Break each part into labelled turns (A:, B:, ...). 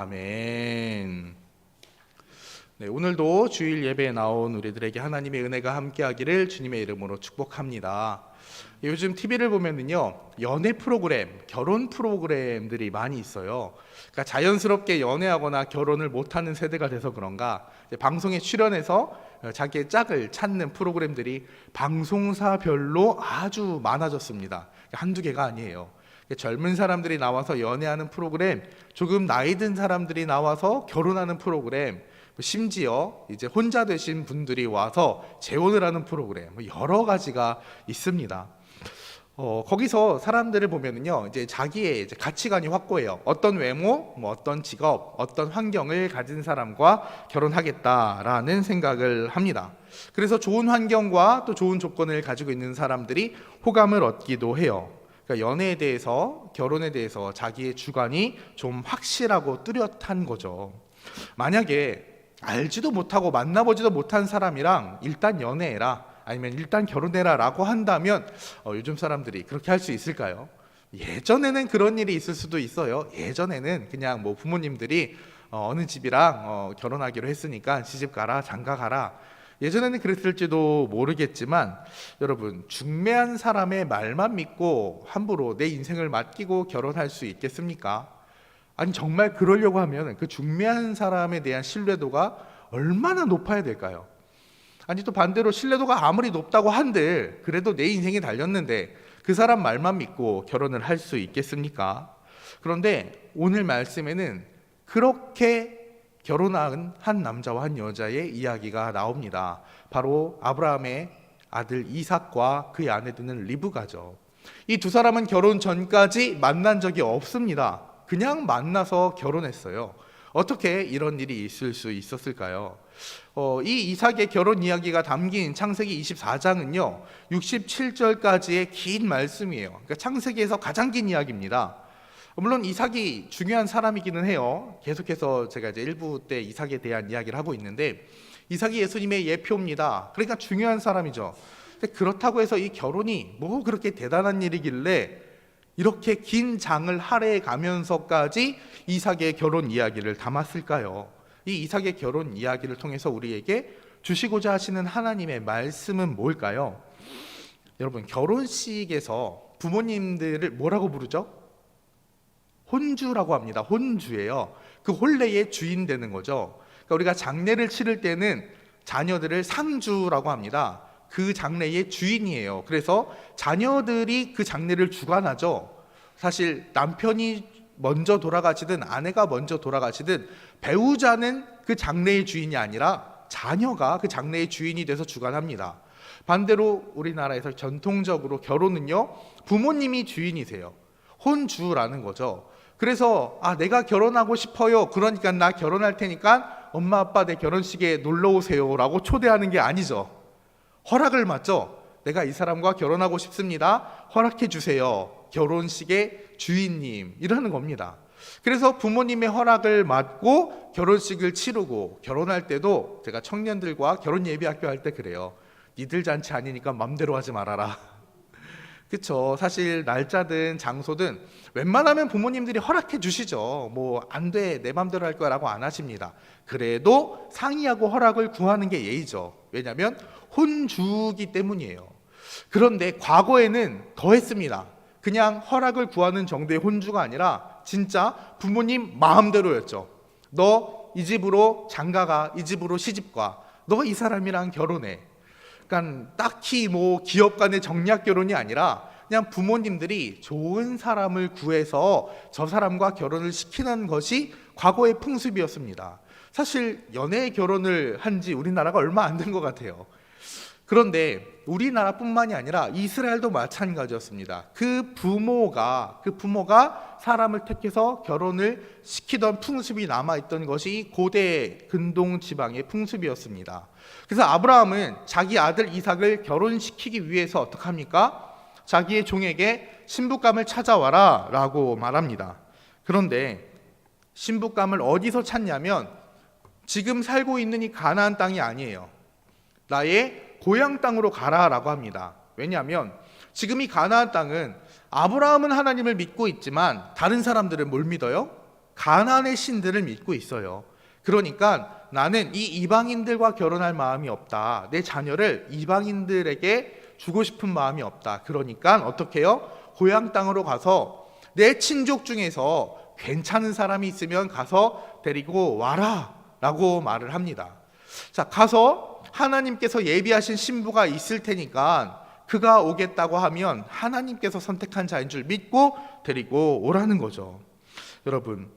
A: 아멘. 네, 오늘도 주일 예배에 나온 우리들에게 하나님의 은혜가 함께하기를 주님의 이름으로 축복합니다. 요즘 TV를 보면은요, 연애 프로그램, 결혼 프로그램들이 많이 있어요. 그러니까 자연스럽게 연애하거나 결혼을 못하는 세대가 돼서 그런가 방송에 출연해서 자기의 짝을 찾는 프로그램들이 방송사별로 아주 많아졌습니다. 한두 개가 아니에요. 젊은 사람들이 나와서 연애하는 프로그램, 조금 나이 든 사람들이 나와서 결혼하는 프로그램, 심지어 이제 혼자 되신 분들이 와서 재혼을 하는 프로그램, 여러 가지가 있습니다. 거기서 사람들을 보면은요, 이제 자기의 이제 가치관이 확고해요. 어떤 외모, 어떤 직업, 어떤 환경을 가진 사람과 결혼하겠다라는 생각을 합니다. 그래서 좋은 환경과 또 좋은 조건을 가지고 있는 사람들이 호감을 얻기도 해요. 그러니까 연애에 대해서, 결혼에 대해서 자기의 주관이 좀 확실하고 뚜렷한 거죠. 만약에 알지도 못하고 만나보지도 못한 사람이랑 일단 연애해라, 아니면 일단 결혼해라 라고 한다면 요즘 사람들이 그렇게 할 수 있을까요? 예전에는 그런 일이 있을 수도 있어요. 예전에는 그냥 부모님들이 어느 집이랑 결혼하기로 했으니까 시집 가라, 장가 가라, 예전에는 그랬을지도 모르겠지만, 여러분, 중매한 사람의 말만 믿고 함부로 내 인생을 맡기고 결혼할 수 있겠습니까? 아니, 정말 그러려고 하면 그 중매한 사람에 대한 신뢰도가 얼마나 높아야 될까요? 아니, 또 반대로 신뢰도가 아무리 높다고 한들 그래도 내 인생이 달렸는데 그 사람 말만 믿고 결혼을 할 수 있겠습니까? 그런데 오늘 말씀에는 그렇게 결혼한 한 남자와 한 여자의 이야기가 나옵니다. 바로 아브라함의 아들 이삭과 그의 아내 되는 리브가죠. 이 두 사람은 결혼 전까지 만난 적이 없습니다. 그냥 만나서 결혼했어요. 어떻게 이런 일이 있을 수 있었을까요? 이 이삭의 결혼 이야기가 담긴 창세기 24장은요 67절까지의 긴 말씀이에요. 그러니까 창세기에서 가장 긴 이야기입니다. 물론 이삭이 중요한 사람이기는 해요. 계속해서 제가 이제 1부 때 이삭에 대한 이야기를 하고 있는데, 이삭이 예수님의 예표입니다. 그러니까 중요한 사람이죠. 근데 그렇다고 해서 이 결혼이 그렇게 대단한 일이길래 이렇게 긴 장을 할애해 가면서까지 이삭의 결혼 이야기를 담았을까요? 이 이삭의 결혼 이야기를 통해서 우리에게 주시고자 하시는 하나님의 말씀은 뭘까요? 여러분, 결혼식에서 부모님들을 뭐라고 부르죠? 혼주라고 합니다. 혼주예요. 그 혼례의 주인 되는 거죠. 그러니까 우리가 장례를 치를 때는 자녀들을 상주라고 합니다. 그 장례의 주인이에요. 그래서 자녀들이 그 장례를 주관하죠. 사실 남편이 먼저 돌아가시든 아내가 먼저 돌아가시든 배우자는 그 장례의 주인이 아니라 자녀가 그 장례의 주인이 돼서 주관합니다. 반대로 우리나라에서 전통적으로 결혼은요 부모님이 주인이세요. 혼주라는 거죠. 그래서 내가 결혼하고 싶어요, 그러니까 나 결혼할 테니까 엄마 아빠 내 결혼식에 놀러 오세요 라고 초대하는 게 아니죠. 허락을 받죠. 내가 이 사람과 결혼하고 싶습니다, 허락해 주세요, 결혼식의 주인님, 이러는 겁니다. 그래서 부모님의 허락을 받고 결혼식을 치르고, 결혼할 때도 제가 청년들과 결혼 예비학교 할 때 그래요. 니들 잔치 아니니까 맘대로 하지 말아라. 그쵸. 사실 날짜든 장소든 웬만하면 부모님들이 허락해 주시죠. 안 돼, 내 맘대로 할 거야 라고 안 하십니다. 그래도 상의하고 허락을 구하는 게 예의죠. 왜냐하면 혼주기 때문이에요. 그런데 과거에는 더 했습니다. 그냥 허락을 구하는 정도의 혼주가 아니라 진짜 부모님 마음대로였죠. 너 이 집으로 장가가, 이 집으로 시집가, 너 이 사람이랑 결혼해. 그러니까 딱히 기업 간의 정략 결혼이 아니라 그냥 부모님들이 좋은 사람을 구해서 저 사람과 결혼을 시키는 것이 과거의 풍습이었습니다. 사실 연애 결혼을 한 지 우리나라가 얼마 안 된 것 같아요. 그런데 우리나라뿐만이 아니라 이스라엘도 마찬가지였습니다. 그 부모가 사람을 택해서 결혼을 시키던 풍습이 남아있던 것이 고대 근동 지방의 풍습이었습니다. 그래서 아브라함은 자기 아들 이삭을 결혼시키기 위해서 어떻게 합니까? 자기의 종에게 신부감을 찾아와라 라고 말합니다. 그런데 신부감을 어디서 찾냐면 지금 살고 있는 이 가나안 땅이 아니에요. 나의 고향 땅으로 가라라고 합니다. 왜냐하면 지금 이 가나안 땅은 아브라함은 하나님을 믿고 있지만 다른 사람들은 뭘 믿어요? 가나안의 신들을 믿고 있어요. 그러니까 나는 이 이방인들과 결혼할 마음이 없다. 내 자녀를 이방인들에게 주고 싶은 마음이 없다. 그러니까 어떻게 해요? 고향 땅으로 가서 내 친족 중에서 괜찮은 사람이 있으면 가서 데리고 와라 라고 말을 합니다. 자, 가서 하나님께서 예비하신 신부가 있을 테니까 그가 오겠다고 하면 하나님께서 선택한 자인 줄 믿고 데리고 오라는 거죠. 여러분,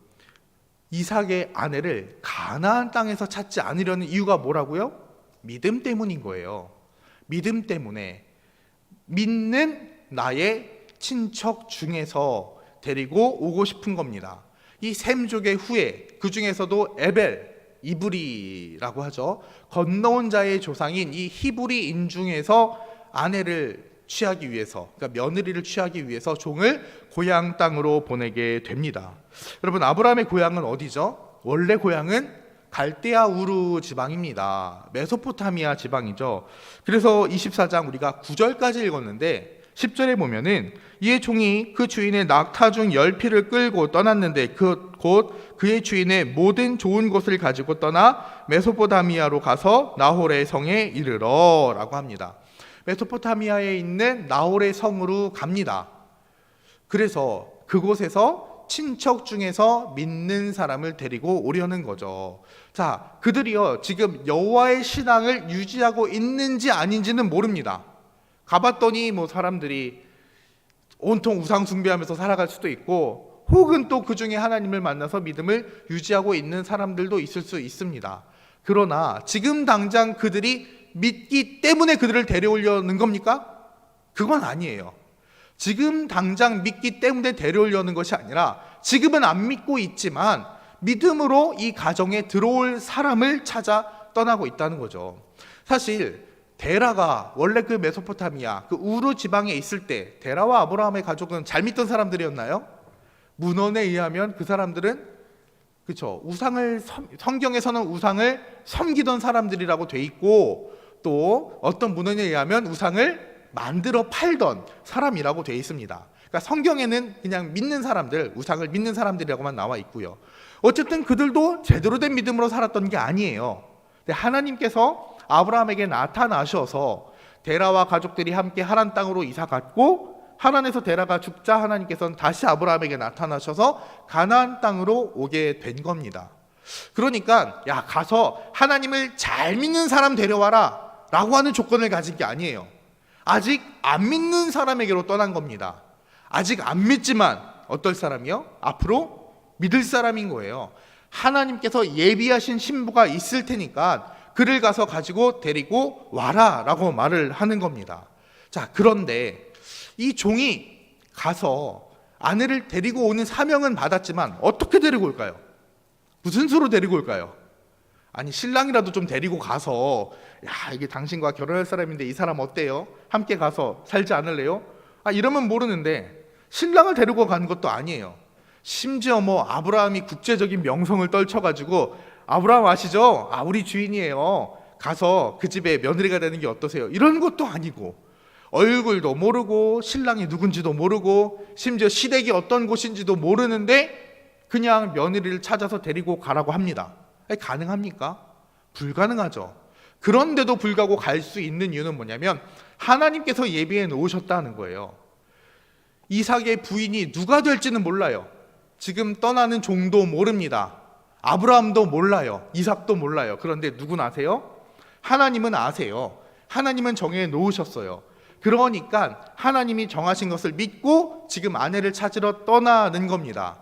A: 이삭의 아내를 가나안 땅에서 찾지 않으려는 이유가 뭐라고요? 믿음 때문인 거예요. 믿음 때문에 믿는 나의 친척 중에서 데리고 오고 싶은 겁니다. 이 셈족의 후예, 그 중에서도 에벨, 이브리라고 하죠. 건너온 자의 조상인 이 히브리인 중에서 아내를 취하기 위해서, 그러니까 며느리를 취하기 위해서 종을 고향 땅으로 보내게 됩니다. 여러분, 아브라함의 고향은 어디죠? 원래 고향은 갈대아 우르 지방입니다. 메소포타미아 지방이죠. 그래서 24장 우리가 9절까지 읽었는데 10절에 보면은 이의 종이 그 주인의 낙타 중 10匹를 끌고 떠났는데 곧 그의 주인의 모든 좋은 것을 가지고 떠나 메소포타미아로 가서 나홀의 성에 이르러 라고 합니다. 메소포타미아에 있는 나홀의 성으로 갑니다. 그래서 그곳에서 친척 중에서 믿는 사람을 데리고 오려는 거죠. 자, 그들이요 지금 여호와의 신앙을 유지하고 있는지 아닌지는 모릅니다. 가봤더니 뭐 사람들이 온통 우상 숭배하면서 살아갈 수도 있고, 혹은 또 그 중에 하나님을 만나서 믿음을 유지하고 있는 사람들도 있을 수 있습니다. 그러나 지금 당장 그들이 믿기 때문에 그들을 데려오려는 겁니까? 그건 아니에요. 지금 당장 믿기 때문에 데려오려는 것이 아니라 지금은 안 믿고 있지만 믿음으로 이 가정에 들어올 사람을 찾아 떠나고 있다는 거죠. 사실 데라가 원래 그 메소포타미아 그 우르 지방에 있을 때 데라와 아브라함의 가족은 잘 믿던 사람들이었나요? 문헌에 의하면 그 사람들은 그렇죠. 성경에서는 우상을 섬기던 사람들이라고 돼 있고, 또 어떤 문헌에 의하면 우상을 만들어 팔던 사람이라고 돼 있습니다. 그러니까 성경에는 그냥 믿는 사람들, 우상을 믿는 사람들이라고만 나와 있고요. 어쨌든 그들도 제대로 된 믿음으로 살았던 게 아니에요. 근데 하나님께서 아브라함에게 나타나셔서 데라와 가족들이 함께 하란 땅으로 이사 갔고, 하란에서 데라가 죽자 하나님께서는 다시 아브라함에게 나타나셔서 가나안 땅으로 오게 된 겁니다. 그러니까 야, 가서 하나님을 잘 믿는 사람 데려와라 라고 하는 조건을 가진 게 아니에요. 아직 안 믿는 사람에게로 떠난 겁니다. 아직 안 믿지만 어떨 사람이요? 앞으로 믿을 사람인 거예요. 하나님께서 예비하신 신부가 있을 테니까 그를 가서 가지고 데리고 와라 라고 말을 하는 겁니다. 자, 그런데 이 종이 가서 아내를 데리고 오는 사명은 받았지만 어떻게 데리고 올까요? 무슨 수로 데리고 올까요? 아니, 신랑이라도 좀 데리고 가서 야, 이게 당신과 결혼할 사람인데 이 사람 어때요? 함께 가서 살지 않을래요? 이러면 모르는데 신랑을 데리고 간 것도 아니에요. 심지어 뭐 아브라함이 국제적인 명성을 떨쳐가지고 아브라함 아시죠? 우리 주인이에요. 가서 그 집에 며느리가 되는 게 어떠세요? 이런 것도 아니고, 얼굴도 모르고 신랑이 누군지도 모르고 심지어 시댁이 어떤 곳인지도 모르는데 그냥 며느리를 찾아서 데리고 가라고 합니다. 가능합니까? 불가능하죠. 그런데도 불구하고 갈 수 있는 이유는 뭐냐면 하나님께서 예비해 놓으셨다는 거예요. 이삭의 부인이 누가 될지는 몰라요. 지금 떠나는 종도 모릅니다. 아브라함도 몰라요. 이삭도 몰라요. 그런데 누군 아세요? 하나님은 아세요. 하나님은 정해 놓으셨어요. 그러니까 하나님이 정하신 것을 믿고 지금 아내를 찾으러 떠나는 겁니다.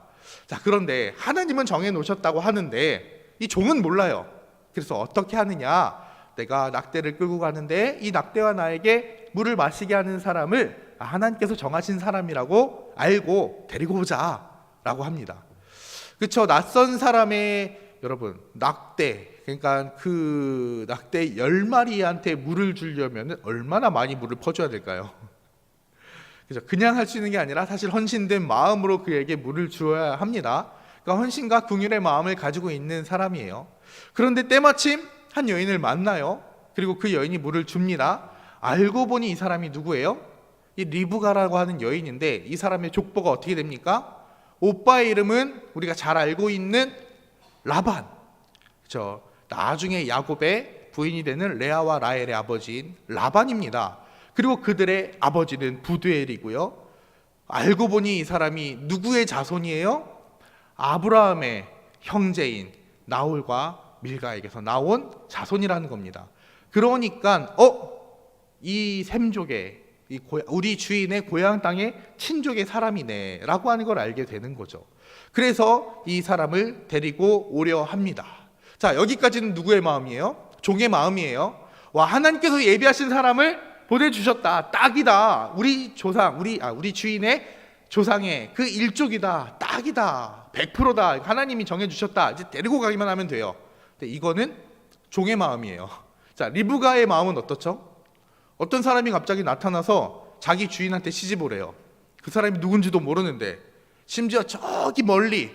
A: 자, 그런데 하나님은 정해 놓으셨다고 하는데 이 종은 몰라요. 그래서 어떻게 하느냐? 내가 낙대를 끌고 가는데 이 낙대와 나에게 물을 마시게 하는 사람을 하나님께서 정하신 사람이라고 알고 데리고 오자 라고 합니다. 그렇죠. 낯선 사람의 여러분 낙대, 그러니까 그 낙대 10마리한테 물을 주려면 얼마나 많이 물을 퍼줘야 될까요? 그죠? 그냥 할 수 있는 게 아니라 사실 헌신된 마음으로 그에게 물을 주어야 합니다. 그러니까 헌신과 긍휼의 마음을 가지고 있는 사람이에요. 그런데 때마침 한 여인을 만나요. 그리고 그 여인이 물을 줍니다. 알고 보니 이 사람이 누구예요? 이 리브가라고 하는 여인인데 이 사람의 족보가 어떻게 됩니까? 오빠의 이름은 우리가 잘 알고 있는 라반. 그렇죠? 나중에 야곱의 부인이 되는 레아와 라헬의 아버지인 라반입니다. 그리고 그들의 아버지는 부두엘이고요. 알고 보니 이 사람이 누구의 자손이에요? 아브라함의 형제인 나홀과 밀가에게서 나온 자손이라는 겁니다. 그러니까 이 셈족의 우리 주인의 고향 땅의 친족의 사람이네 라고 하는 걸 알게 되는 거죠. 그래서 이 사람을 데리고 오려 합니다. 자, 여기까지는 누구의 마음이에요? 종의 마음이에요. 와, 하나님께서 예비하신 사람을 보내주셨다. 딱이다. 우리 조상, 우리 주인의 조상의 그 일족이다. 딱이다. 100%다. 하나님이 정해주셨다. 이제 데리고 가기만 하면 돼요. 근데 이거는 종의 마음이에요. 자, 리브가의 마음은 어떻죠? 어떤 사람이 갑자기 나타나서 자기 주인한테 시집 오래요. 그 사람이 누군지도 모르는데, 심지어 저기 멀리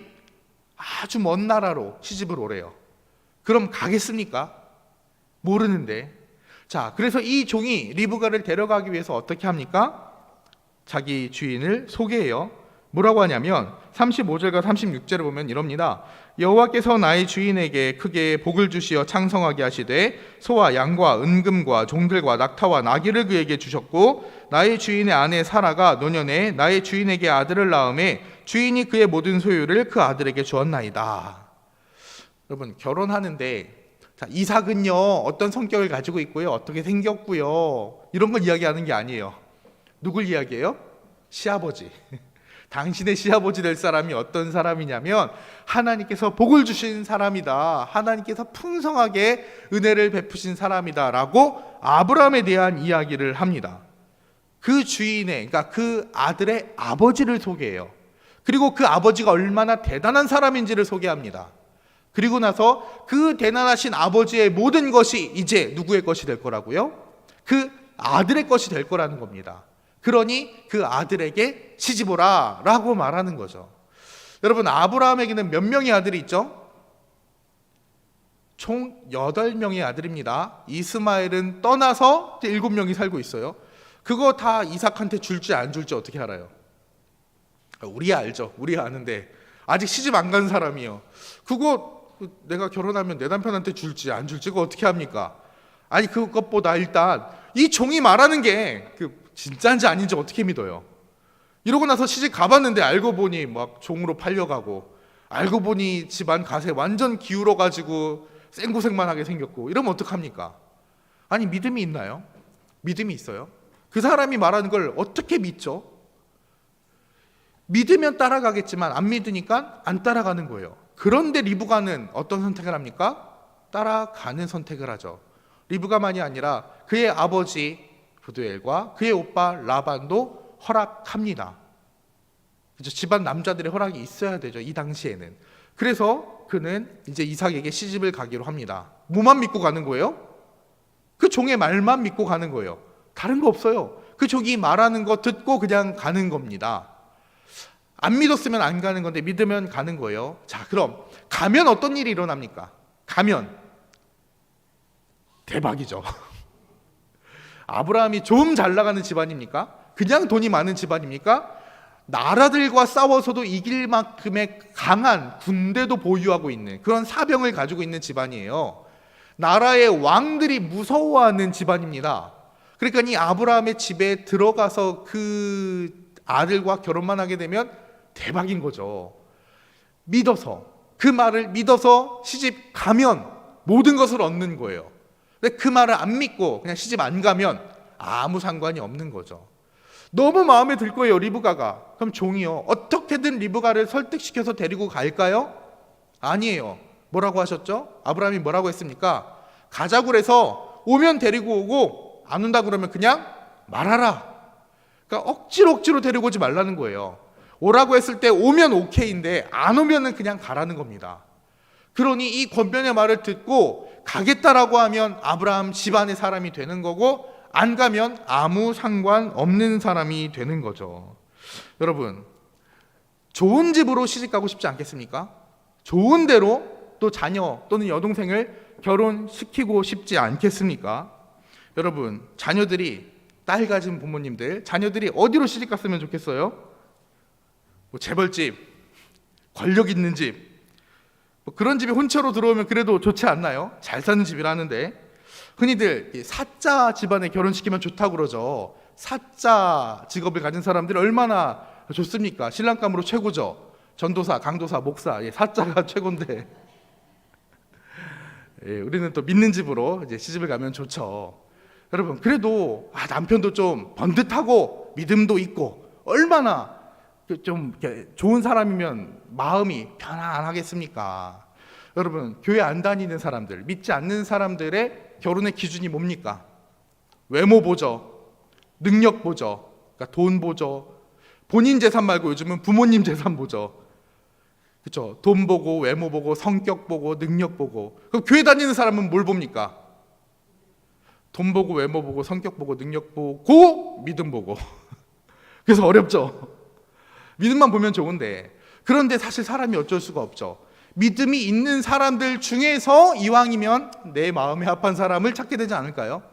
A: 아주 먼 나라로 시집을 오래요. 그럼 가겠습니까? 모르는데. 자, 그래서 이 종이 리브가를 데려가기 위해서 어떻게 합니까? 자기 주인을 소개해요. 뭐라고 하냐면 35절과 36절을 보면 이럽니다. 여호와께서 나의 주인에게 크게 복을 주시어 창성하게 하시되 소와 양과 은금과 종들과 낙타와 나귀를 그에게 주셨고 나의 주인의 아내 사라가 노년에 나의 주인에게 아들을 낳음에 주인이 그의 모든 소유를 그 아들에게 주었나이다. 여러분, 결혼하는데 자, 이삭은요 어떤 성격을 가지고 있고요, 어떻게 생겼고요, 이런 걸 이야기하는 게 아니에요. 누굴 이야기해요? 시아버지. 당신의 시아버지 될 사람이 어떤 사람이냐면 하나님께서 복을 주신 사람이다, 하나님께서 풍성하게 은혜를 베푸신 사람이다 라고 아브라함에 대한 이야기를 합니다. 그 주인의, 그러니까 그 아들의 아버지를 소개해요. 그리고 그 아버지가 얼마나 대단한 사람인지를 소개합니다. 그리고 나서 그 대단하신 아버지의 모든 것이 이제 누구의 것이 될 거라고요? 그 아들의 것이 될 거라는 겁니다. 그러니 그 아들에게 시집오라 라고 말하는 거죠. 여러분, 아브라함에게는 몇 명의 아들이 있죠? 총 8명의 아들입니다. 이스마엘은 떠나서 7명이 살고 있어요. 그거 다 이삭한테 줄지 안 줄지 어떻게 알아요? 우리 알죠. 우리 아는데 아직 시집 안 간 사람이요. 그거 내가 결혼하면 내 남편한테 줄지 안 줄지 그거 어떻게 합니까? 아니, 그것보다 일단 이 종이 말하는 게 진짜인지 아닌지 어떻게 믿어요? 이러고 나서 시집 가봤는데 알고 보니 막 종으로 팔려가고, 알고 보니 집안 가세 완전 기울어가지고 생고생만 하게 생겼고, 이러면 어떡합니까? 아니, 믿음이 있나요? 믿음이 있어요? 그 사람이 말하는 걸 어떻게 믿죠? 믿으면 따라가겠지만 안 믿으니까 안 따라가는 거예요. 그런데 리브가는 어떤 선택을 합니까? 따라가는 선택을 하죠. 리브가만이 아니라 그의 아버지 부두엘과 그의 오빠 라반도 허락합니다. 그렇죠? 집안 남자들의 허락이 있어야 되죠, 이 당시에는. 그래서 그는 이제 이삭에게 시집을 가기로 합니다. 뭐만 믿고 가는 거예요? 그 종의 말만 믿고 가는 거예요. 다른 거 없어요. 그 종이 말하는 거 듣고 그냥 가는 겁니다. 안 믿었으면 안 가는 건데 믿으면 가는 거예요. 자, 그럼 가면 어떤 일이 일어납니까? 가면 대박이죠. 아브라함이 좀 잘 나가는 집안입니까? 그냥 돈이 많은 집안입니까? 나라들과 싸워서도 이길 만큼의 강한 군대도 보유하고 있는 그런 사병을 가지고 있는 집안이에요. 나라의 왕들이 무서워하는 집안입니다. 그러니까 이 아브라함의 집에 들어가서 그 아들과 결혼만 하게 되면 대박인 거죠. 믿어서, 그 말을 믿어서 시집 가면 모든 것을 얻는 거예요. 근데 그 말을 안 믿고 그냥 시집 안 가면 아무 상관이 없는 거죠. 너무 마음에 들 거예요, 리브가가. 그럼 종이요, 어떻게든 리브가를 설득시켜서 데리고 갈까요? 아니에요. 뭐라고 하셨죠? 아브라함이 뭐라고 했습니까? 가자고 그래서 오면 데리고 오고 안 온다 그러면 그냥 말하라. 그러니까 억지로 데리고 오지 말라는 거예요. 오라고 했을 때 오면 오케이인데 안 오면은 그냥 가라는 겁니다. 그러니 이 권변의 말을 듣고 가겠다라고 하면 아브라함 집안의 사람이 되는 거고, 안 가면 아무 상관없는 사람이 되는 거죠. 여러분, 좋은 집으로 시집 가고 싶지 않겠습니까? 좋은 데로 또 자녀 또는 여동생을 결혼시키고 싶지 않겠습니까? 여러분, 자녀들이, 딸 가진 부모님들, 자녀들이 어디로 시집 갔으면 좋겠어요? 뭐 재벌집, 권력 있는 집, 뭐 그런 집에 혼처로 들어오면 그래도 좋지 않나요? 잘 사는 집이라는데. 흔히들 사자 집안에 결혼시키면 좋다고 그러죠. 사자 직업을 가진 사람들이 얼마나 좋습니까? 신랑감으로 최고죠. 전도사, 강도사, 목사, 사자가 최고인데 우리는 또 믿는 집으로 이제 시집을 가면 좋죠. 여러분, 그래도 남편도 좀 번듯하고 믿음도 있고 얼마나 좀 좋은 사람이면 마음이 편안하겠습니까? 여러분, 교회 안 다니는 사람들, 믿지 않는 사람들의 결혼의 기준이 뭡니까? 외모 보죠, 능력 보죠, 그러니까 돈 보죠. 본인 재산 말고 요즘은 부모님 재산 보죠. 그렇죠? 돈 보고, 외모 보고, 성격 보고, 능력 보고. 그럼 교회 다니는 사람은 뭘 봅니까? 돈 보고, 외모 보고, 성격 보고, 능력 보고, 믿음 보고. 그래서 어렵죠. 믿음만 보면 좋은데, 그런데 사실 사람이 어쩔 수가 없죠. 믿음이 있는 사람들 중에서 이왕이면 내 마음에 합한 사람을 찾게 되지 않을까요?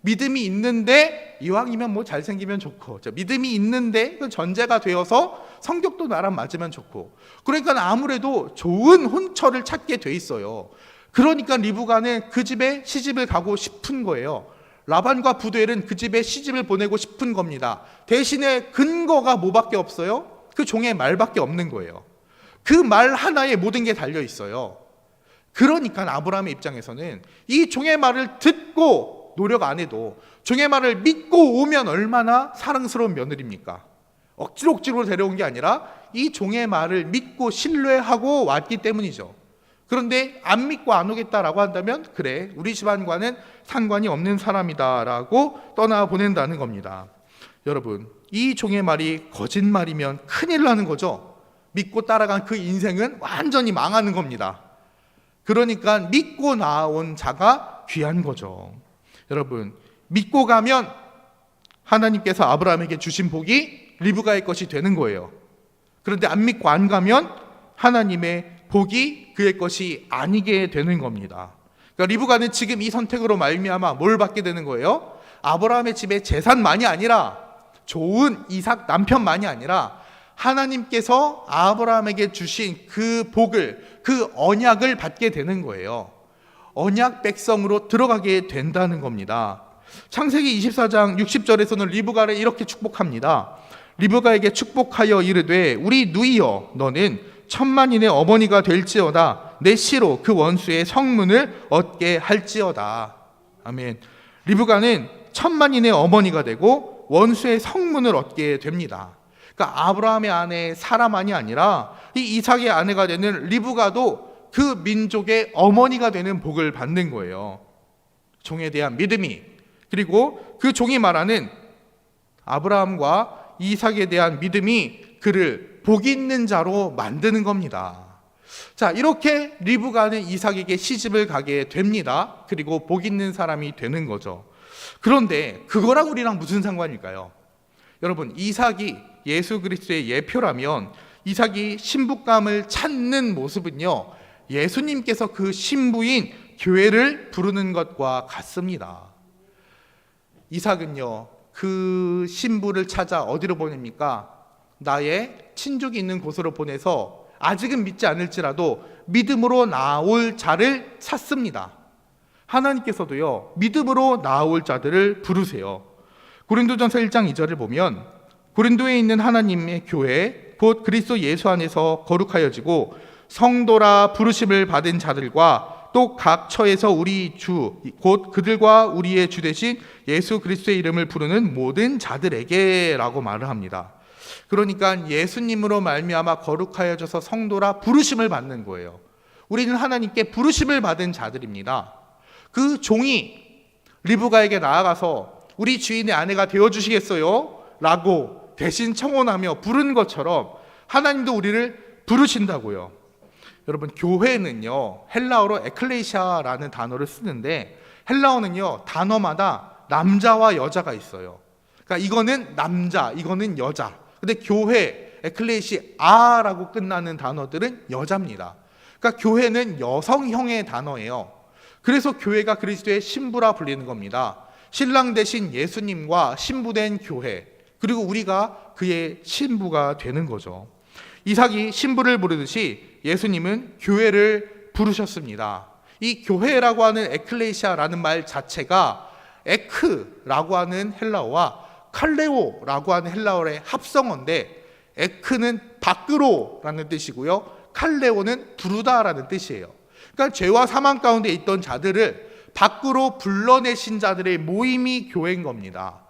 A: 믿음이 있는데 이왕이면 뭐 잘생기면 좋고, 믿음이 있는데 그 전제가 되어서 성격도 나랑 맞으면 좋고, 그러니까 아무래도 좋은 혼처를 찾게 돼 있어요. 그러니까 리브가는 그 집에 시집을 가고 싶은 거예요. 라반과 부두엘은 그 집에 시집을 보내고 싶은 겁니다. 대신에 근거가 뭐밖에 없어요? 그 종의 말밖에 없는 거예요. 그 말 하나에 모든 게 달려 있어요. 그러니까 아브라함의 입장에서는 이 종의 말을 듣고 노력 안 해도 종의 말을 믿고 오면 얼마나 사랑스러운 며느리입니까? 억지로 데려온 게 아니라 이 종의 말을 믿고 신뢰하고 왔기 때문이죠. 그런데 안 믿고 안 오겠다라고 한다면 그래, 우리 집안과는 상관이 없는 사람이다라고 떠나보낸다는 겁니다. 여러분, 이 종의 말이 거짓말이면 큰일 나는 거죠. 믿고 따라간 그 인생은 완전히 망하는 겁니다. 그러니까 믿고 나온 자가 귀한 거죠. 여러분, 믿고 가면 하나님께서 아브라함에게 주신 복이 리브가의 것이 되는 거예요. 그런데 안 믿고 안 가면 하나님의 복이 그의 것이 아니게 되는 겁니다. 그러니까 리브가는 지금 이 선택으로 말미암아 뭘 받게 되는 거예요? 아브라함의 집에 재산만이 아니라, 좋은 이삭 남편만이 아니라 하나님께서 아브라함에게 주신 그 복을, 그 언약을 받게 되는 거예요. 언약 백성으로 들어가게 된다는 겁니다. 창세기 24장 60절에서는 리브가를 이렇게 축복합니다. 리브가에게 축복하여 이르되 우리 누이여, 너는 천만인의 어머니가 될지어다. 내 씨로 그 원수의 성문을 얻게 할지어다. 아멘. 리브가는 천만인의 어머니가 되고 원수의 성문을 얻게 됩니다. 그러니까 아브라함의 아내 사라만이 아니라 이 이삭의 아내가 되는 리브가도 그 민족의 어머니가 되는 복을 받는 거예요. 종에 대한 믿음이, 그리고 그 종이 말하는 아브라함과 이삭에 대한 믿음이 그를 복 있는 자로 만드는 겁니다. 자, 이렇게 리브가는 이삭에게 시집을 가게 됩니다. 그리고 복 있는 사람이 되는 거죠. 그런데 그거랑 우리랑 무슨 상관일까요? 여러분, 이삭이 예수 그리스도의 예표라면 이삭이 신부감을 찾는 모습은요, 예수님께서 그 신부인 교회를 부르는 것과 같습니다. 이삭은요, 그 신부를 찾아 어디로 보냅니까? 나의 친족이 있는 곳으로 보내서 아직은 믿지 않을지라도 믿음으로 나올 자를 찾습니다. 하나님께서도요, 믿음으로 나올 자들을 부르세요. 고린도전서 1장 2절을 보면 고린도에 있는 하나님의 교회 곧 그리스도 예수 안에서 거룩하여지고 성도라 부르심을 받은 자들과 또 각 처에서 우리 주 곧 그들과 우리의 주 되신 예수 그리스도의 이름을 부르는 모든 자들에게라고 말을 합니다. 그러니까 예수님으로 말미암아 거룩하여져서 성도라 부르심을 받는 거예요. 우리는 하나님께 부르심을 받은 자들입니다. 그 종이 리브가에게 나아가서 우리 주인의 아내가 되어주시겠어요? 라고 대신 청혼하며 부른 것처럼 하나님도 우리를 부르신다고요. 여러분, 교회는요, 헬라어로 에클레시아라는 단어를 쓰는데 헬라어는요, 단어마다 남자와 여자가 있어요. 그러니까 이거는 남자, 이거는 여자. 근데 교회, 에클레시아라고 끝나는 단어들은 여자입니다. 그러니까 교회는 여성형의 단어예요. 그래서 교회가 그리스도의 신부라 불리는 겁니다. 신랑 대신 예수님과 신부된 교회, 그리고 우리가 그의 신부가 되는 거죠. 이삭이 신부를 부르듯이 예수님은 교회를 부르셨습니다. 이 교회라고 하는 에클레시아라는 말 자체가 에크라고 하는 헬라어와 칼레오라고 하는 헬라어의 합성어인데, 에크는 밖으로라는 뜻이고요, 칼레오는 부르다라는 뜻이에요. 그러니까 죄와 사망 가운데 있던 자들을 밖으로 불러내신 자들의 모임이 교회인 겁니다.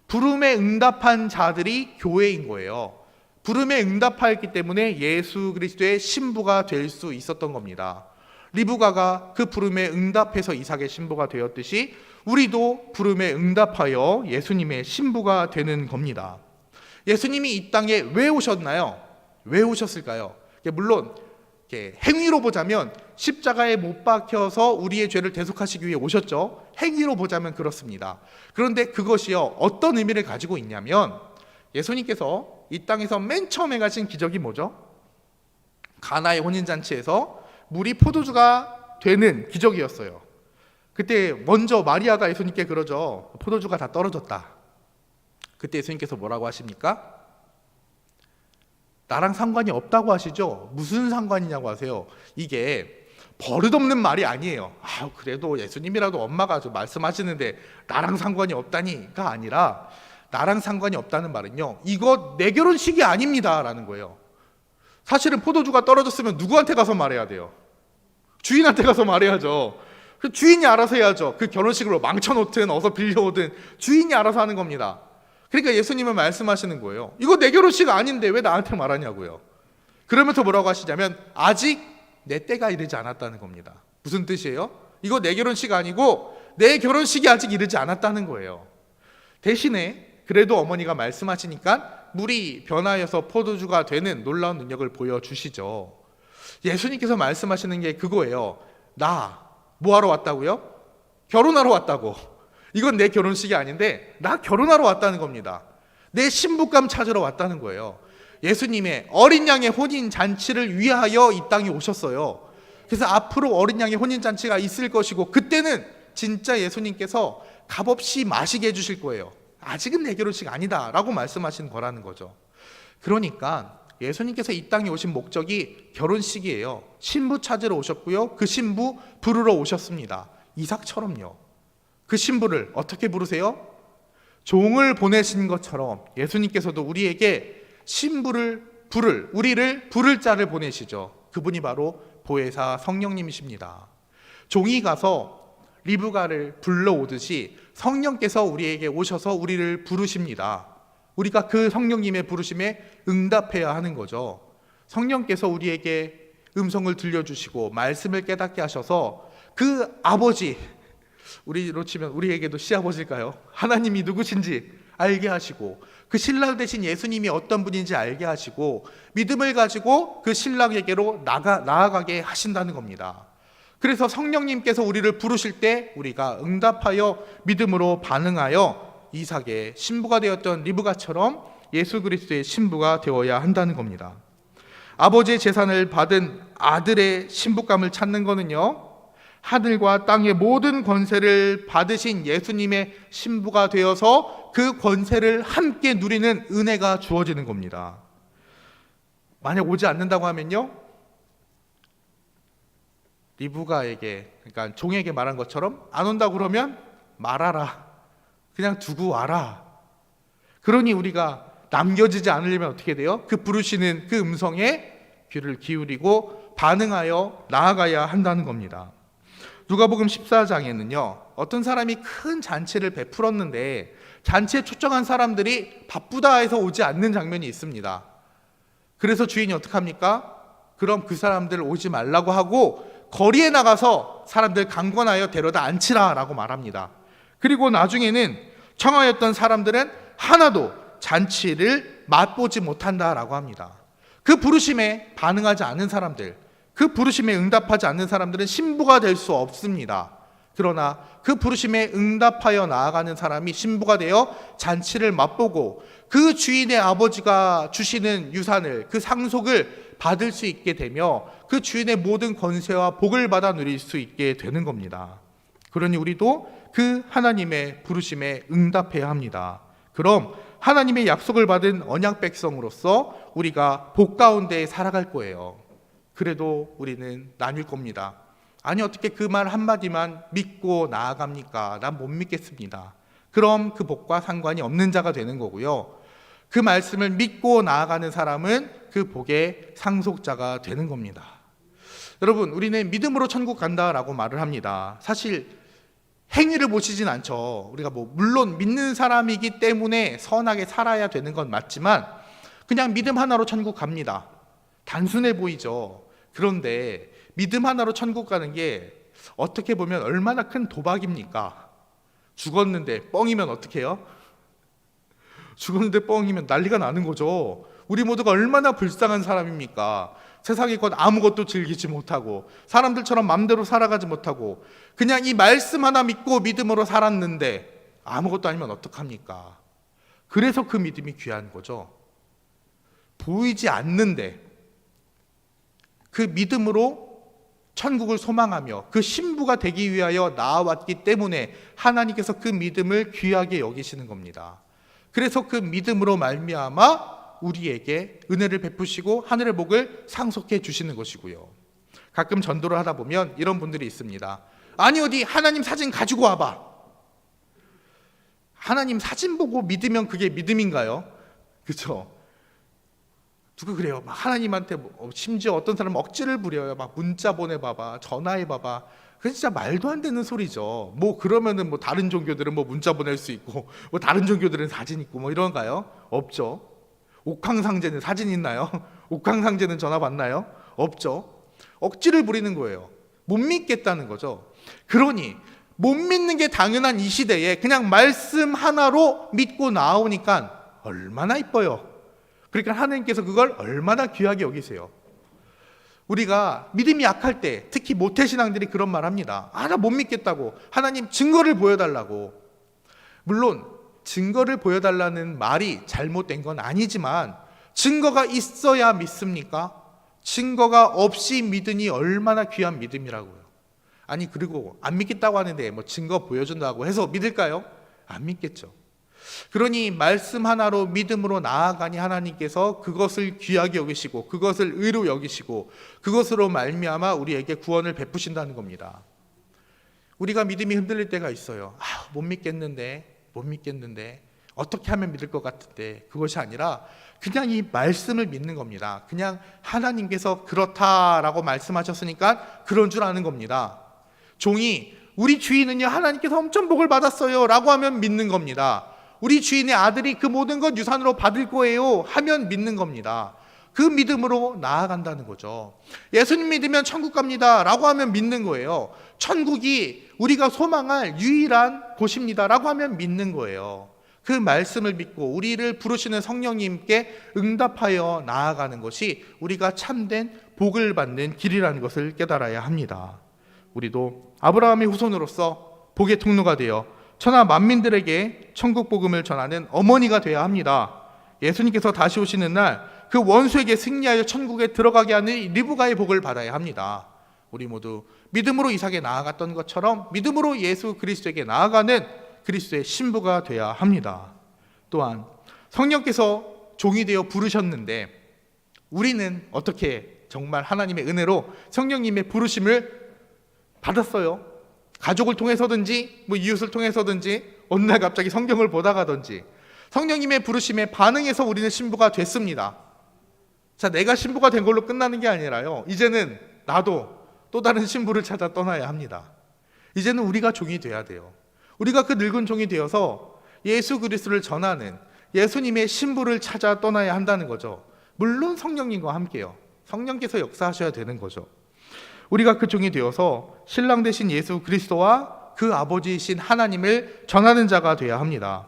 A: 부름에 응답한 자들이 교회인 거예요. 부름에 응답하였기 때문에 예수 그리스도의 신부가 될 수 있었던 겁니다. 리브가가 그 부름에 응답해서 이삭의 신부가 되었듯이 우리도 부름에 응답하여 예수님의 신부가 되는 겁니다. 예수님이 이 땅에 왜 오셨나요? 왜 오셨을까요? 물론 행위로 보자면 십자가에 못 박혀서 우리의 죄를 대속하시기 위해 오셨죠. 행위로 보자면 그렇습니다. 그런데 그것이요, 어떤 의미를 가지고 있냐면, 예수님께서 이 땅에서 맨 처음에 가신 기적이 뭐죠? 가나의 혼인잔치에서 물이 포도주가 되는 기적이었어요. 그때 먼저 마리아가 예수님께 그러죠. 포도주가 다 떨어졌다. 그때 예수님께서 뭐라고 하십니까? 나랑 상관이 없다고 하시죠. 무슨 상관이냐고 하세요. 이게 버릇없는 말이 아니에요. 그래도 예수님이라도 엄마가 좀 말씀하시는데 나랑 상관이 없다니가 아니라, 나랑 상관이 없다는 말은요, 이거 내 결혼식이 아닙니다 라는 거예요. 사실은 포도주가 떨어졌으면 누구한테 가서 말해야 돼요? 주인한테 가서 말해야죠. 주인이 알아서 해야죠. 그 결혼식으로 망쳐놓든 어서 빌려오든 주인이 알아서 하는 겁니다. 그러니까 예수님은 말씀하시는 거예요. 이거 내 결혼식 아닌데 왜 나한테 말하냐고요. 그러면서 뭐라고 하시냐면, 아직 내 때가 이르지 않았다는 겁니다. 무슨 뜻이에요? 이거 내 결혼식 아니고 내 결혼식이 아직 이르지 않았다는 거예요. 대신에 그래도 어머니가 말씀하시니까 물이 변하여서 포도주가 되는 놀라운 능력을 보여주시죠. 예수님께서 말씀하시는 게 그거예요. 나 뭐하러 왔다고요? 결혼하러 왔다고. 이건 내 결혼식이 아닌데 나 결혼하러 왔다는 겁니다. 내 신부감 찾으러 왔다는 거예요. 예수님의 어린 양의 혼인 잔치를 위하여 이 땅에 오셨어요. 그래서 앞으로 어린 양의 혼인 잔치가 있을 것이고, 그때는 진짜 예수님께서 값없이 마시게 해주실 거예요. 아직은 내 결혼식 아니다 라고 말씀하신 거라는 거죠. 그러니까 예수님께서 이 땅에 오신 목적이 결혼식이에요. 신부 찾으러 오셨고요, 그 신부 부르러 오셨습니다. 이삭처럼요. 그 신부를 어떻게 부르세요? 종을 보내신 것처럼 예수님께서도 우리에게 우리를 부를 자를 보내시죠. 그분이 바로 보혜사 성령님이십니다. 종이 가서 리브가를 불러오듯이 성령께서 우리에게 오셔서 우리를 부르십니다. 우리가 그 성령님의 부르심에 응답해야 하는 거죠. 성령께서 우리에게 음성을 들려주시고 말씀을 깨닫게 하셔서 그 아버지, 우리로 치면 우리에게도 시아버지일까요? 하나님이 누구신지 알게 하시고, 그 신랑 대신 예수님이 어떤 분인지 알게 하시고, 믿음을 가지고 그 신랑에게로 나아가게 하신다는 겁니다. 그래서 성령님께서 우리를 부르실 때 우리가 응답하여 믿음으로 반응하여 이삭의 신부가 되었던 리브가처럼 예수 그리스도의 신부가 되어야 한다는 겁니다. 아버지의 재산을 받은 아들의 신부감을 찾는 거는요, 하늘과 땅의 모든 권세를 받으신 예수님의 신부가 되어서 그 권세를 함께 누리는 은혜가 주어지는 겁니다. 만약 오지 않는다고 하면요, 리브가에게, 그러니까 종에게 말한 것처럼 안 온다고 그러면 말아라, 그냥 두고 와라. 그러니 우리가 남겨지지 않으려면 어떻게 돼요? 그 부르시는 그 음성에 귀를 기울이고 반응하여 나아가야 한다는 겁니다. 누가복음 14장에는요, 어떤 사람이 큰 잔치를 베풀었는데 잔치에 초청한 사람들이 바쁘다 해서 오지 않는 장면이 있습니다. 그래서 주인이 어떡합니까? 그럼 그 사람들 오지 말라고 하고 거리에 나가서 사람들 강권하여 데려다 앉히라 라고 말합니다. 그리고 나중에는 청하였던 사람들은 하나도 잔치를 맛보지 못한다라고 합니다. 그 부르심에 반응하지 않는 사람들, 그 부르심에 응답하지 않는 사람들은 신부가 될 수 없습니다. 그러나 그 부르심에 응답하여 나아가는 사람이 신부가 되어 잔치를 맛보고 그 주인의 아버지가 주시는 유산을, 그 상속을 받을 수 있게 되며 그 주인의 모든 권세와 복을 받아 누릴 수 있게 되는 겁니다. 그러니 우리도 그 하나님의 부르심에 응답해야 합니다. 그럼 하나님의 약속을 받은 언약 백성으로서 우리가 복 가운데 살아갈 거예요. 그래도 우리는 나뉠 겁니다. 아니 어떻게 그 말 한마디만 믿고 나아갑니까? 난 못 믿겠습니다. 그럼 그 복과 상관이 없는 자가 되는 거고요. 그 말씀을 믿고 나아가는 사람은 그 복의 상속자가 되는 겁니다. 여러분, 우리는 믿음으로 천국 간다라고 말을 합니다. 사실 행위를 보시진 않죠. 우리가 물론 믿는 사람이기 때문에 선하게 살아야 되는 건 맞지만 그냥 믿음 하나로 천국 갑니다. 단순해 보이죠. 그런데 믿음 하나로 천국 가는 게 어떻게 보면 얼마나 큰 도박입니까? 죽었는데 뻥이면 어떻게 해요? 죽었는데 뻥이면 난리가 나는 거죠. 우리 모두가 얼마나 불쌍한 사람입니까? 세상의 것 아무것도 즐기지 못하고 사람들처럼 마음대로 살아가지 못하고 그냥 이 말씀 하나 믿고 믿음으로 살았는데 아무것도 아니면 어떡합니까? 그래서 그 믿음이 귀한 거죠. 보이지 않는데 그 믿음으로 천국을 소망하며 그 신부가 되기 위하여 나아왔기 때문에 하나님께서 그 믿음을 귀하게 여기시는 겁니다. 그래서 그 믿음으로 말미암아 우리에게 은혜를 베푸시고 하늘의 복을 상속해 주시는 것이고요. 가끔 전도를 하다 보면 이런 분들이 있습니다. 아니 어디 하나님 사진 가지고 와봐. 하나님 사진 보고 믿으면 그게 믿음인가요? 그렇죠? 누가 그래요? 막 하나님한테 심지어 어떤 사람은 억지를 부려요. 막 문자 보내봐봐, 전화해봐봐. 그 진짜 말도 안 되는 소리죠. 그러면은 다른 종교들은 문자 보낼 수 있고, 다른 종교들은 사진 있고 이런가요? 없죠. 옥황상제는 사진 있나요? 옥황상제는 전화 받나요? 없죠. 억지를 부리는 거예요. 못 믿겠다는 거죠. 그러니 못 믿는 게 당연한 이 시대에 그냥 말씀 하나로 믿고 나오니까 얼마나 이뻐요. 그러니까 하나님께서 그걸 얼마나 귀하게 여기세요. 우리가 믿음이 약할 때 특히 모태신앙들이 그런 말 합니다. 나 못 믿겠다고. 하나님 증거를 보여달라고. 물론 증거를 보여달라는 말이 잘못된 건 아니지만 증거가 있어야 믿습니까? 증거가 없이 믿으니 얼마나 귀한 믿음이라고요. 아니 그리고 안 믿겠다고 하는데 증거 보여준다고 해서 믿을까요? 안 믿겠죠. 그러니 말씀 하나로 믿음으로 나아가니 하나님께서 그것을 귀하게 여기시고 그것을 의로 여기시고 그것으로 말미암아 우리에게 구원을 베푸신다는 겁니다. 우리가 믿음이 흔들릴 때가 있어요. 못 믿겠는데 어떻게 하면 믿을 것 같은데 그것이 아니라 그냥 이 말씀을 믿는 겁니다. 그냥 하나님께서 그렇다라고 말씀하셨으니까 그런 줄 아는 겁니다. 종이 우리 주인은요 하나님께서 엄청 복을 받았어요 라고 하면 믿는 겁니다. 우리 주인의 아들이 그 모든 것 유산으로 받을 거예요 하면 믿는 겁니다. 그 믿음으로 나아간다는 거죠. 예수님 믿으면 천국 갑니다 라고 하면 믿는 거예요. 천국이 우리가 소망할 유일한 곳입니다 라고 하면 믿는 거예요. 그 말씀을 믿고 우리를 부르시는 성령님께 응답하여 나아가는 것이 우리가 참된 복을 받는 길이라는 것을 깨달아야 합니다. 우리도 아브라함의 후손으로서 복의 통로가 되어 천하 만민들에게 천국 복음을 전하는 어머니가 되어야 합니다. 예수님께서 다시 오시는 날 그 원수에게 승리하여 천국에 들어가게 하는 리브가의 복을 받아야 합니다. 우리 모두 믿음으로 이삭에 나아갔던 것처럼 믿음으로 예수 그리스도에게 나아가는 그리스도의 신부가 되어야 합니다. 또한 성령께서 종이 되어 부르셨는데 우리는 어떻게 정말 하나님의 은혜로 성령님의 부르심을 받았어요. 가족을 통해서든지 이웃을 통해서든지 어느 날 갑자기 성경을 보다가든지 성령님의 부르심에 반응해서 우리는 신부가 됐습니다. 자, 내가 신부가 된 걸로 끝나는 게 아니라요, 이제는 나도 또 다른 신부를 찾아 떠나야 합니다. 이제는 우리가 종이 돼야 돼요. 우리가 그 늙은 종이 되어서 예수 그리스도를 전하는 예수님의 신부를 찾아 떠나야 한다는 거죠. 물론 성령님과 함께요. 성령께서 역사하셔야 되는 거죠. 우리가 그 종이 되어서 신랑 되신 예수 그리스도와 그 아버지이신 하나님을 전하는 자가 되어야 합니다.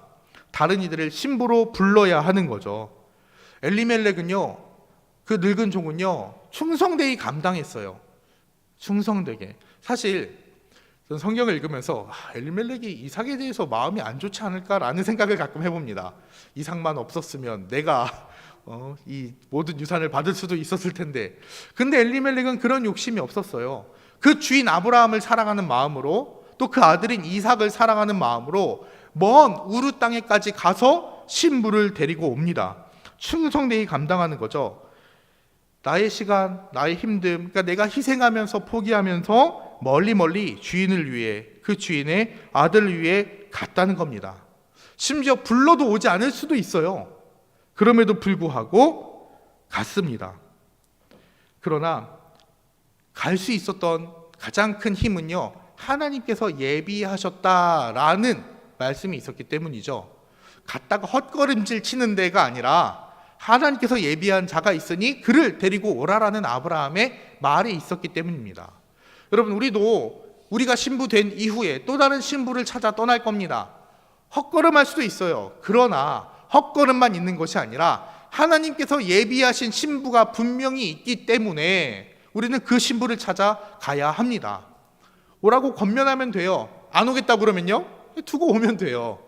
A: 다른 이들을 신부로 불러야 하는 거죠. 엘리멜렉은요, 그 늙은 종은요, 충성되게 감당했어요. 충성되게. 사실 저는 성경을 읽으면서 엘리멜렉이 이삭에 대해서 마음이 안 좋지 않을까라는 생각을 가끔 해봅니다. 이삭만 없었으면 내가 이 모든 유산을 받을 수도 있었을 텐데. 근데 엘리멜렉은 그런 욕심이 없었어요. 그 주인 아브라함을 사랑하는 마음으로 또 그 아들인 이삭을 사랑하는 마음으로 먼 우르 땅에까지 가서 신부를 데리고 옵니다. 충성되게 감당하는 거죠. 나의 시간, 나의 힘듦, 그러니까 내가 희생하면서 포기하면서 멀리 주인을 위해, 그 주인의 아들을 위해 갔다는 겁니다. 심지어 불러도 오지 않을 수도 있어요. 그럼에도 불구하고 갔습니다. 그러나 갈 수 있었던 가장 큰 힘은요, 하나님께서 예비하셨다라는 말씀이 있었기 때문이죠. 갔다가 헛걸음질 치는 데가 아니라 하나님께서 예비한 자가 있으니 그를 데리고 오라라는 아브라함의 말이 있었기 때문입니다. 여러분, 우리가 신부된 이후에 또 다른 신부를 찾아 떠날 겁니다. 헛걸음할 수도 있어요. 그러나 헛걸음만 있는 것이 아니라 하나님께서 예비하신 신부가 분명히 있기 때문에 우리는 그 신부를 찾아 가야 합니다. 오라고 권면하면 돼요. 안 오겠다 그러면요, 두고 오면 돼요.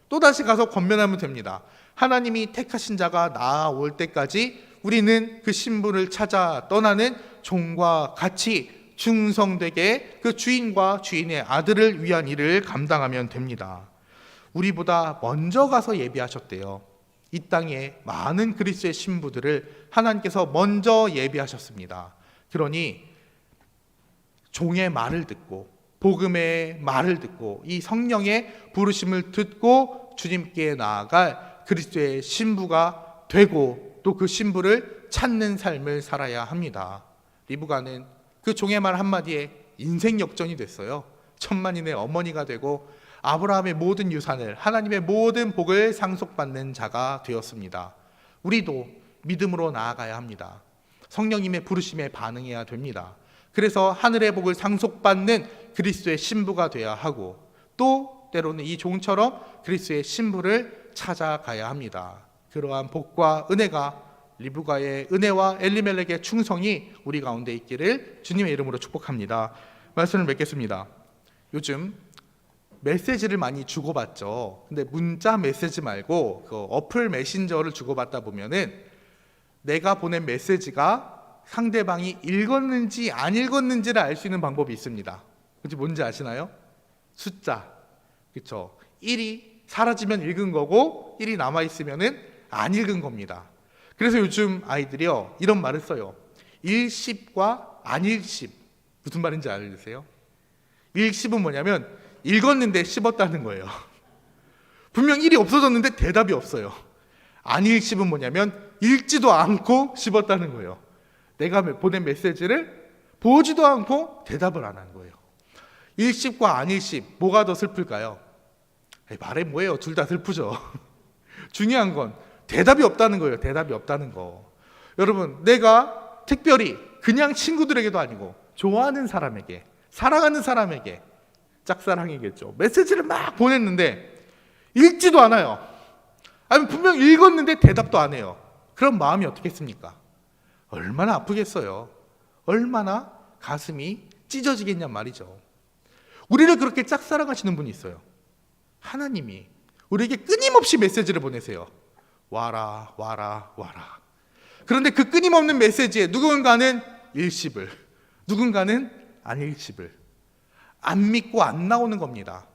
A: 또다시 가서 권면하면 됩니다. 하나님이 택하신 자가 나올 때까지 우리는 그 신부를 찾아 떠나는 종과 같이 충성되게 그 주인과 주인의 아들을 위한 일을 감당하면 됩니다. 우리보다 먼저 가서 예비하셨대요. 이 땅에 많은 그리스도의 신부들을 하나님께서 먼저 예비하셨습니다. 그러니 종의 말을 듣고 복음의 말을 듣고 이 성령의 부르심을 듣고 주님께 나아갈 그리스도의 신부가 되고 또 그 신부를 찾는 삶을 살아야 합니다. 리브가는 그 종의 말 한마디에 인생 역전이 됐어요. 천만인의 어머니가 되고 아브라함의 모든 유산을, 하나님의 모든 복을 상속받는 자가 되었습니다. 우리도 믿음으로 나아가야 합니다. 성령님의 부르심에 반응해야 됩니다. 그래서 하늘의 복을 상속받는 그리스도의 신부가 되어야 하고 또 때로는 이 종처럼 그리스도의 신부를 찾아가야 합니다. 그러한 복과 은혜가, 리브가의 은혜와 엘리멜렉의 충성이 우리 가운데 있기를 주님의 이름으로 축복합니다. 말씀을 맺겠습니다. 요즘 메시지를 많이 주고받죠. 근데 문자 메시지 말고 그 어플 메신저를 주고받다 보면은 내가 보낸 메시지가 상대방이 읽었는지 안 읽었는지를 알 수 있는 방법이 있습니다. 그치, 뭔지 아시나요? 숫자, 그렇죠? 1이 사라지면 읽은 거고 1이 남아있으면은 안 읽은 겁니다. 그래서 요즘 아이들이요, 이런 말을 써요. 일십과 안일십. 무슨 말인지 알으세요? 일십은 뭐냐면 읽었는데 씹었다는 거예요. 분명 1이 없어졌는데 대답이 없어요. 안일십은 뭐냐면 읽지도 않고 씹었다는 거예요. 내가 보낸 메시지를 보지도 않고 대답을 안 한 거예요. 일십과 안일십, 뭐가 더 슬플까요? 말해 뭐예요? 둘 다 슬프죠. 중요한 건 대답이 없다는 거예요. 대답이 없다는 거. 여러분, 내가 특별히 그냥 친구들에게도 아니고 좋아하는 사람에게, 사랑하는 사람에게, 짝사랑이겠죠, 메시지를 막 보냈는데 읽지도 않아요. 아니 분명 읽었는데 대답도 안 해요. 그럼 마음이 어떻겠습니까? 얼마나 아프겠어요. 얼마나 가슴이 찢어지겠냔 말이죠. 우리를 그렇게 짝사랑하시는 분이 있어요. 하나님이 우리에게 끊임없이 메시지를 보내세요. 와라 와라 와라. 그런데 그 끊임없는 메시지에 누군가는 일십을, 누군가는 안일십을, 안 믿고 안 나오는 겁니다.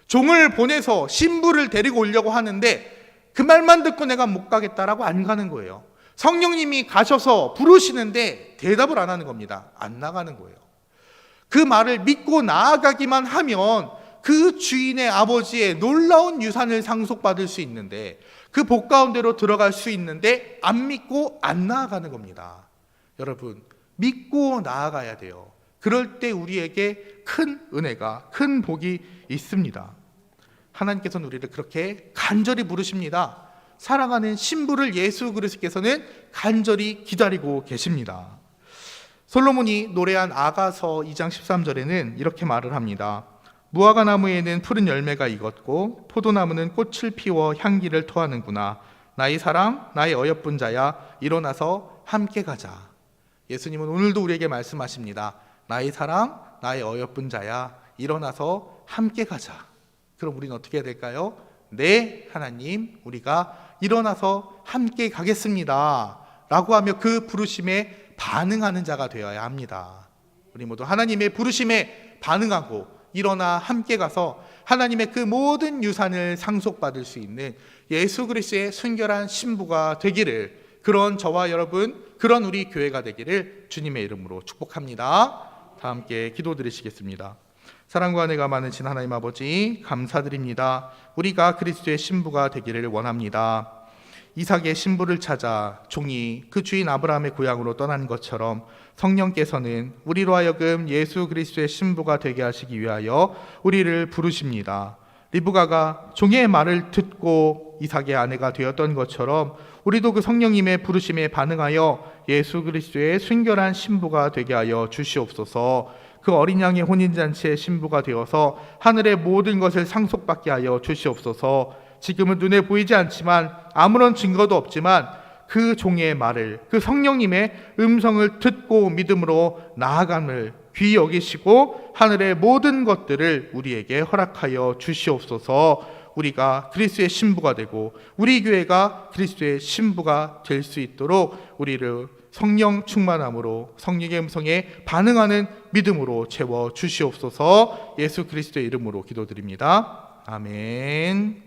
A: 종을 보내서 신부를 데리고 오려고 하는데 그 말만 듣고 내가 못 가겠다라고 안 가는 거예요. 성령님이 가셔서 부르시는데 대답을 안 하는 겁니다. 안 나가는 거예요. 그 말을 믿고 나아가기만 하면 그 주인의 아버지의 놀라운 유산을 상속받을 수 있는데, 그 복 가운데로 들어갈 수 있는데 안 믿고 안 나아가는 겁니다. 여러분, 믿고 나아가야 돼요. 그럴 때 우리에게 큰 은혜가, 큰 복이 있습니다. 하나님께서는 우리를 그렇게 간절히 부르십니다. 사랑하는 신부를 예수 그리스도께서는 간절히 기다리고 계십니다. 솔로몬이 노래한 아가서 2장 13절에는 이렇게 말을 합니다. 무화과 나무에는 푸른 열매가 익었고 포도나무는 꽃을 피워 향기를 토하는구나. 나의 사랑, 나의 어여쁜 자야, 일어나서 함께 가자. 예수님은 오늘도 우리에게 말씀하십니다. 나의 사랑, 나의 어여쁜 자야, 일어나서 함께 가자. 그럼 우리는 어떻게 해야 될까요? 네, 하나님, 우리가 일어나서 함께 가겠습니다 라고 하며 그 부르심에 반응하는 자가 되어야 합니다. 우리 모두 하나님의 부르심에 반응하고 일어나 함께 가서 하나님의 그 모든 유산을 상속받을 수 있는 예수 그리스도의 순결한 신부가 되기를, 그런 저와 여러분, 그런 우리 교회가 되기를 주님의 이름으로 축복합니다. 다 함께 기도드리시겠습니다. 사랑과 은혜가 많으신 하나님 아버지, 감사드립니다. 우리가 그리스도의 신부가 되기를 원합니다. 이삭의 신부를 찾아 종이 그 주인 아브라함의 고향으로 떠난 것처럼 성령께서는 우리로 하여금 예수 그리스도의 신부가 되게 하시기 위하여 우리를 부르십니다. 리브가가 종의 말을 듣고 이삭의 아내가 되었던 것처럼 우리도 그 성령님의 부르심에 반응하여 예수 그리스도의 순결한 신부가 되게 하여 주시옵소서. 그 어린 양의 혼인잔치의 신부가 되어서 하늘의 모든 것을 상속받게 하여 주시옵소서. 지금은 눈에 보이지 않지만 아무런 증거도 없지만 그 종의 말을, 그 성령님의 음성을 듣고 믿음으로 나아감을 귀히 여기시고 하늘의 모든 것들을 우리에게 허락하여 주시옵소서. 우리가 그리스도의 신부가 되고 우리 교회가 그리스도의 신부가 될 수 있도록 우리를 성령 충만함으로 성령의 음성에 반응하는 믿음으로 채워 주시옵소서. 예수 그리스도의 이름으로 기도드립니다. 아멘.